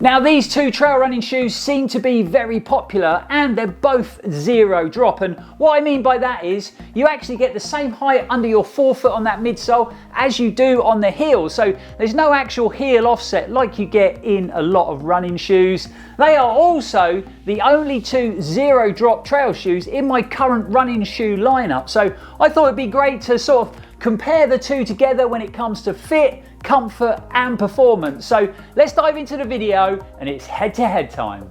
Now these two trail running shoes seem to be very popular and they're both zero drop, and what I mean by that is you actually get the same height under your forefoot on that midsole as you do on the heel, so there's no actual heel offset like you get in a lot of running shoes. They are also the only two zero drop trail shoes in my current running shoe lineup, so I thought it'd be great to sort of compare the two together when it comes to fit, comfort and performance. So let's dive into the video and it's head-to-head time.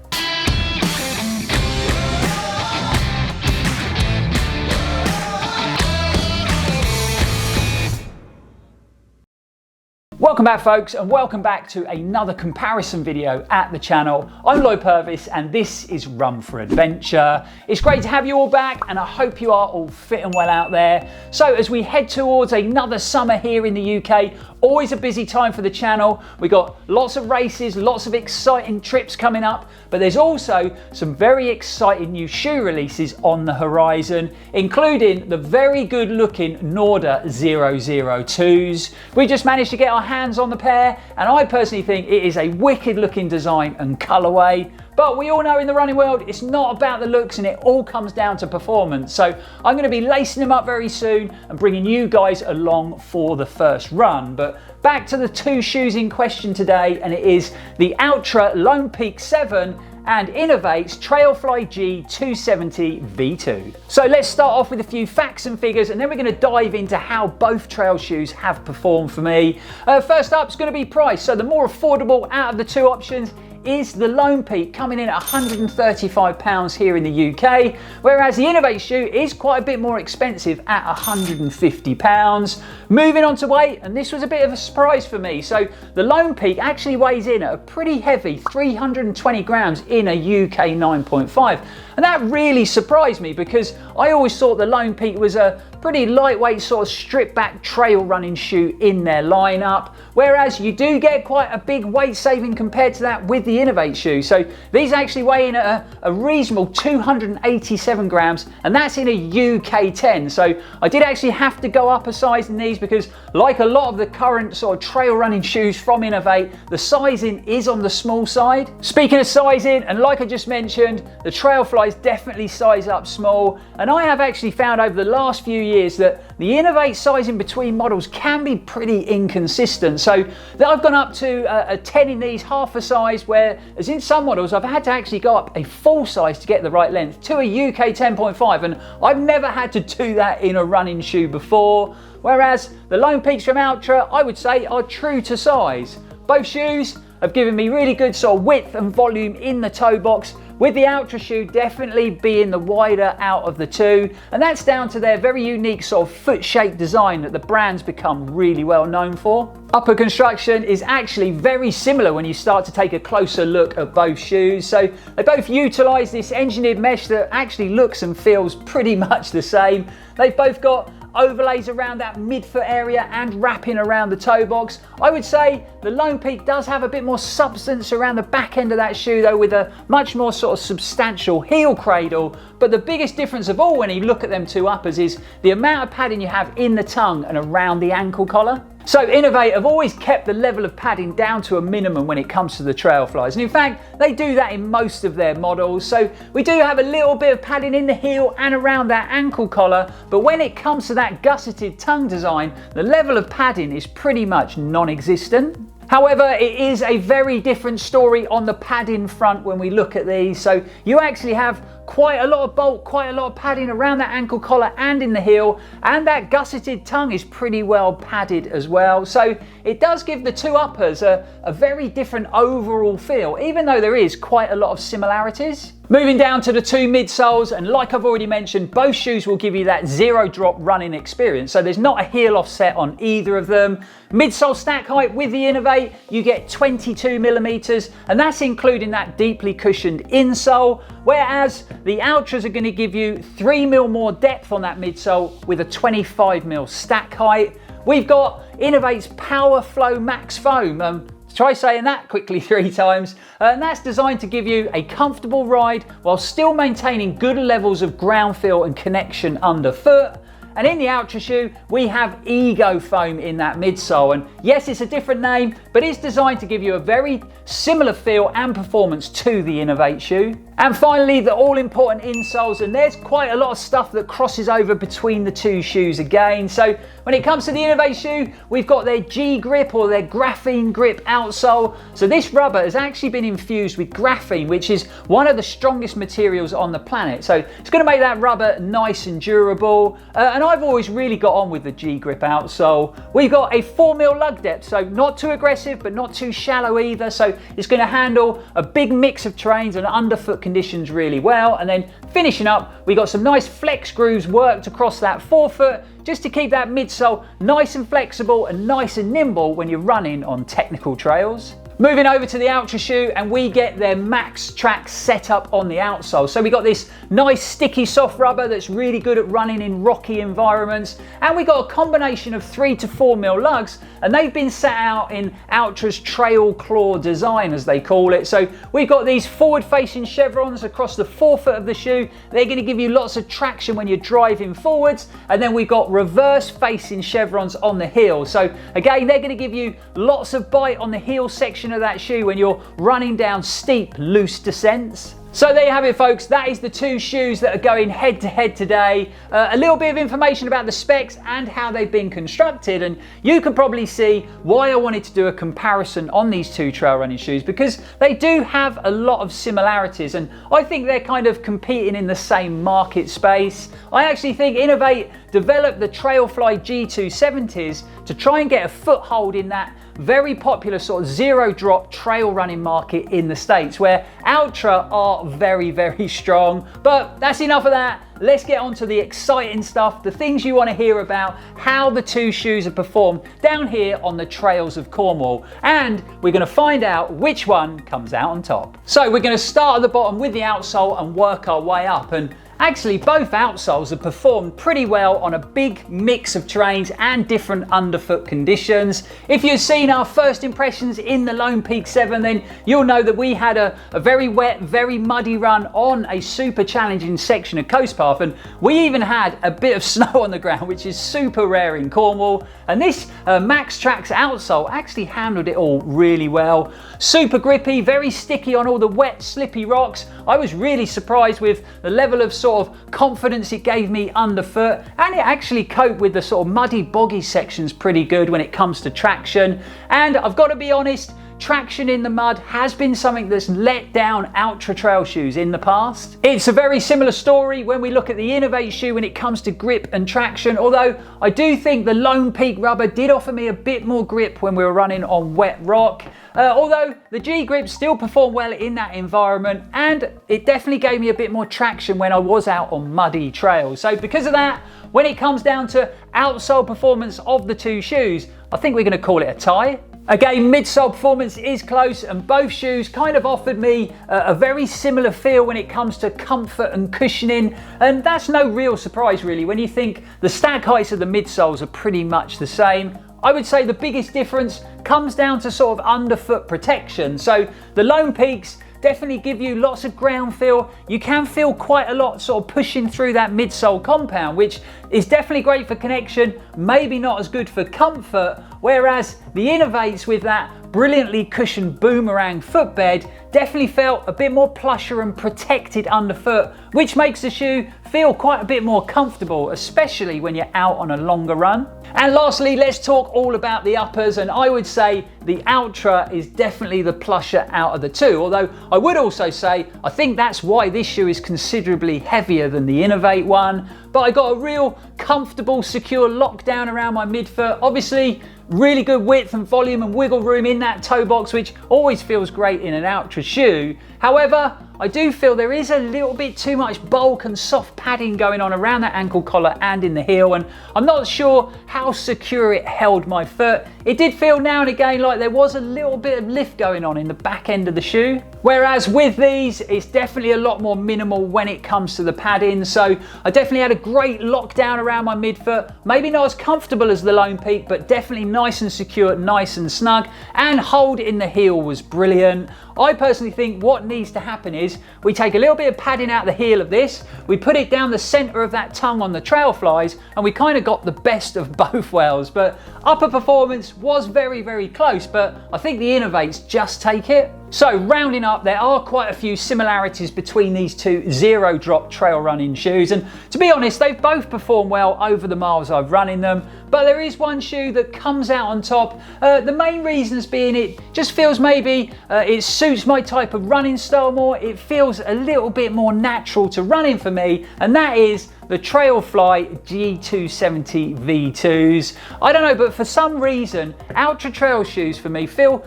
Welcome back folks, and welcome back to another comparison video at the channel. I'm Lloyd Purvis and this is Run4Adventure. It's great to have you all back and I hope you are all fit and well out there. So as we head towards another summer here in the UK, always a busy time for the channel. We got lots of races, lots of exciting trips coming up, but there's also some very exciting new shoe releases on the horizon, including the very good looking Norda 002s. We just managed to get our hands on the pair and I personally think it is a wicked looking design and colorway. But we all know in the running world, it's not about the looks and it all comes down to performance. So I'm going to be lacing them up very soon and bringing you guys along for the first run. But back to the two shoes in question today, and it is the Altra Lone Peak 7 and inov-8's Trailfly G 270 V2. So let's start off with a few facts and figures and then we're going to dive into how both trail shoes have performed for me. First up is going to be price. So the more affordable out of the two options is the Lone Peak, coming in at £135 here in the UK, whereas the inov-8 shoe is quite a bit more expensive at £150. Moving on to weight, and this was a bit of a surprise for me. So the Lone Peak actually weighs in at a pretty heavy 320 grams in a UK 9.5. And that really surprised me because I always thought the Lone Peak was a pretty lightweight sort of stripped back trail running shoe in their lineup, whereas you do get quite a big weight saving compared to that with the inov-8 shoe. So these actually weigh in at a reasonable 287 grams, and that's in a UK 10. So I did actually have to go up a size in these because, like a lot of the current sort of trail running shoes from inov-8, the sizing is on the small side. Speaking of sizing, and like I just mentioned, the Trailflies definitely size up small, and I have actually found over the last few years that the inov-8 sizing between models can be pretty inconsistent. So I've gone up to a 10 in these, half a size, where as in some models I've had to actually go up a full size to get the right length to a UK 10.5, and I've never had to do that in a running shoe before, whereas the Lone Peaks from Altra I would say are true to size. Both shoes have given me really good sort of width and volume in the toe box, with the Altra shoe definitely being the wider out of the two, and that's down to their very unique sort of foot shaped design that the brand's become really well known for. Upper construction is actually very similar when you start to take a closer look at both shoes. So they both utilise this engineered mesh that actually looks and feels pretty much the same. They've both got overlays around that midfoot area and wrapping around the toe box. I would say the Lone Peak does have a bit more substance around the back end of that shoe though, with a much more sort of substantial heel cradle. But the biggest difference of all when you look at them two uppers is the amount of padding you have in the tongue and around the ankle collar. So inov-8 have always kept the level of padding down to a minimum when it comes to the Trailflies, and in fact they do that in most of their models. So we do have a little bit of padding in the heel and around that ankle collar, but when it comes to that gusseted tongue design, the level of padding is pretty much non-existent. However, it is a very different story on the padding front when we look at these. So you actually have quite a lot of bulk, quite a lot of padding around that ankle collar and in the heel, and that gusseted tongue is pretty well padded as well. So it does give the two uppers a very different overall feel, even though there is quite a lot of similarities. Moving down to the two midsoles, and like I've already mentioned, both shoes will give you that zero drop running experience. So there's not a heel offset on either of them. Midsole stack height with the inov-8, you get 22 millimeters, and that's including that deeply cushioned insole, whereas the Altras are going to give you 3 mil more depth on that midsole with a 25 mil stack height. We've got inov-8's Power Flow Max Foam. Try saying that quickly 3 times. And that's designed to give you a comfortable ride while still maintaining good levels of ground feel and connection underfoot. And in the Altra shoe, we have Ego foam in that midsole. And yes, it's a different name, but it's designed to give you a very similar feel and performance to the inov-8 shoe. And finally, the all-important insoles, and there's quite a lot of stuff that crosses over between the two shoes again. So when it comes to the inov-8 shoe, we've got their G grip or their graphene grip outsole. So this rubber has actually been infused with graphene, which is one of the strongest materials on the planet. So it's going to make that rubber nice and durable. And I've always really got on with the G grip outsole. We've got a 4mm lug depth, so not too aggressive, but not too shallow either. So it's going to handle a big mix of terrains and underfoot conditions really well. And then finishing up, we got some nice flex grooves worked across that forefoot just to keep that midsole nice and flexible and nice and nimble when you're running on technical trails. Moving over to the Altra shoe, and we get their Max Track setup on the outsole. So we got this nice sticky soft rubber that's really good at running in rocky environments, and we got a combination of 3 to 4mm lugs, and they've been set out in Altra's trail claw design, as they call it. So we've got these forward facing chevrons across the forefoot of the shoe. They're going to give you lots of traction when you're driving forwards, and then we've got reverse facing chevrons on the heel. So again, they're going to give you lots of bite on the heel section of that shoe when you're running down steep, loose descents. So there you have it, folks. That is the two shoes that are going head to head today. A little bit of information about the specs and how they've been constructed, and you can probably see why I wanted to do a comparison on these two trail running shoes, because they do have a lot of similarities, and I think they're kind of competing in the same market space. I actually think inov-8 developed the Trailfly G270s to try and get a foothold in that very popular sort of zero drop trail running market in the States, where Altra are very, very strong. But that's enough of that. Let's get on to the exciting stuff, the things you want to hear about, how the two shoes have performed down here on the trails of Cornwall. And we're going to find out which one comes out on top. So we're going to start at the bottom with the outsole and work our way up. And actually, both outsoles have performed pretty well on a big mix of terrains and different underfoot conditions. If you've seen our first impressions in the Lone Peak 7, then you'll know that we had a very wet, very muddy run on a super challenging section of coast path, and we even had a bit of snow on the ground, which is super rare in Cornwall. And this Max Track's outsole actually handled it all really well. Super grippy, very sticky on all the wet, slippy rocks. I was really surprised with the level of sort of confidence it gave me underfoot, and it actually coped with the sort of muddy, boggy sections pretty good when it comes to traction. And I've got to be honest, traction in the mud has been something that's let down Altra trail shoes in the past. It's a very similar story when we look at the inov-8 shoe when it comes to grip and traction, although I do think the Lone Peak rubber did offer me a bit more grip when we were running on wet rock. Although the G grip still performed well in that environment, and it definitely gave me a bit more traction when I was out on muddy trails. So because of that, when it comes down to outsole performance of the two shoes, I think we're going to call it a tie. Again, midsole performance is close, and both shoes kind of offered me a very similar feel when it comes to comfort and cushioning, and that's no real surprise really when you think the stag heights of the midsoles are pretty much the same. I would say the biggest difference comes down to sort of underfoot protection. So the Lone Peaks definitely give you lots of ground feel. You can feel quite a lot sort of pushing through that midsole compound, which is definitely great for connection, maybe not as good for comfort, whereas the inov-8s with that brilliantly cushioned boomerang footbed definitely felt a bit more plusher and protected underfoot, which makes the shoe feel quite a bit more comfortable, especially when you're out on a longer run. And lastly, let's talk all about the uppers, and I would say the Altra is definitely the plusher out of the two, although I would also say I think that's why this shoe is considerably heavier than the inov-8 one. But I got a real comfortable, secure lockdown around my midfoot. Obviously, really good width and volume and wiggle room in that toe box, which always feels great in an Altra shoe. However, I do feel there is a little bit too much bulk and soft padding going on around that ankle collar and in the heel, and I'm not sure how secure it held my foot. It did feel now and again like there was a little bit of lift going on in the back end of the shoe. Whereas with these, it's definitely a lot more minimal when it comes to the padding. So I definitely had a great lockdown around my midfoot. Maybe not as comfortable as the Lone Peak, but definitely nice and secure, nice and snug. And hold in the heel was brilliant. I personally think what needs to happen is we take a little bit of padding out the heel of this, we put it down the center of that tongue on the Trailflies, and we kind of got the best of both worlds. But upper performance was very, very close, but I think the inov-8s just take it. So rounding up, there are quite a few similarities between these two zero drop trail running shoes, and to be honest, they've both performed well over the miles I've run in them, but there is one shoe that comes out on top. The main reasons being it just feels maybe it suits my type of running style more. It feels a little bit more natural to run in for me, and that is the Trailfly G270 V2s. I don't know, but for some reason, Altra trail shoes for me feel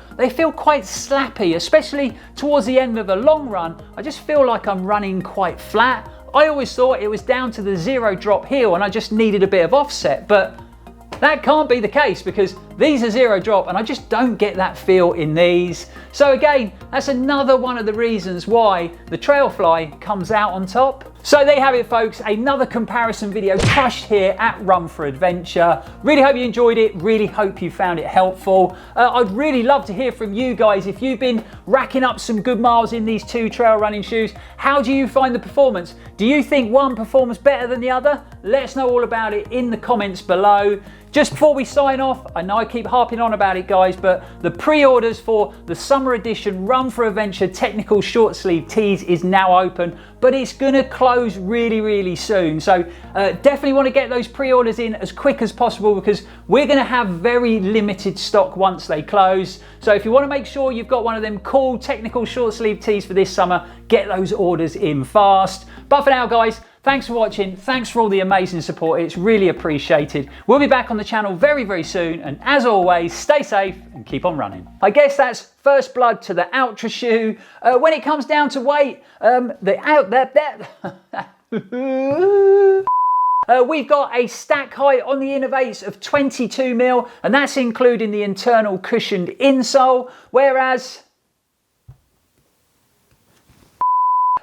quite slappy, especially towards the end of a long run. I just feel like I'm running quite flat. I always thought it was down to the zero drop heel and I just needed a bit of offset, but that can't be the case because these are zero drop and I just don't get that feel in these. So again, that's another one of the reasons why the Trailfly comes out on top. So there you have it, folks, another comparison video crushed here at Run4Adventure. Really hope you enjoyed it, really hope you found it helpful. I'd really love to hear from you guys if you've been racking up some good miles in these two trail running shoes. How do you find the performance? Do you think one performs better than the other? Let us know all about it in the comments below. Just before we sign off, I know I keep harping on about it, guys, but the pre-orders for the summer edition Run4Adventure technical short sleeve tees is now open, but it's gonna close really, really soon. So definitely want to get those pre-orders in as quick as possible because we're gonna have very limited stock once they close. So if you want to make sure you've got one of them cool technical short sleeve tees for this summer, get those orders in fast. But for now, guys, thanks for watching. Thanks for all the amazing support. It's really appreciated. We'll be back on the channel very, very soon. And as always, stay safe and keep on running. I guess that's first blood to the Altra shoe. When it comes down to weight, we've got a stack height on the inov-8s of 22 mil, and that's including the internal cushioned insole, whereas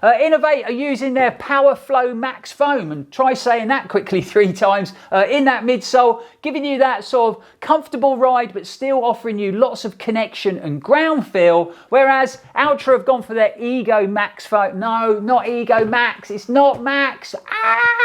inov-8 are using their Power Flow Max foam, and try saying that quickly 3 times, in that midsole, giving you that sort of comfortable ride but still offering you lots of connection and ground feel, whereas Altra have gone for their Ego Max foam. No, not Ego Max, it's not Max. Ah!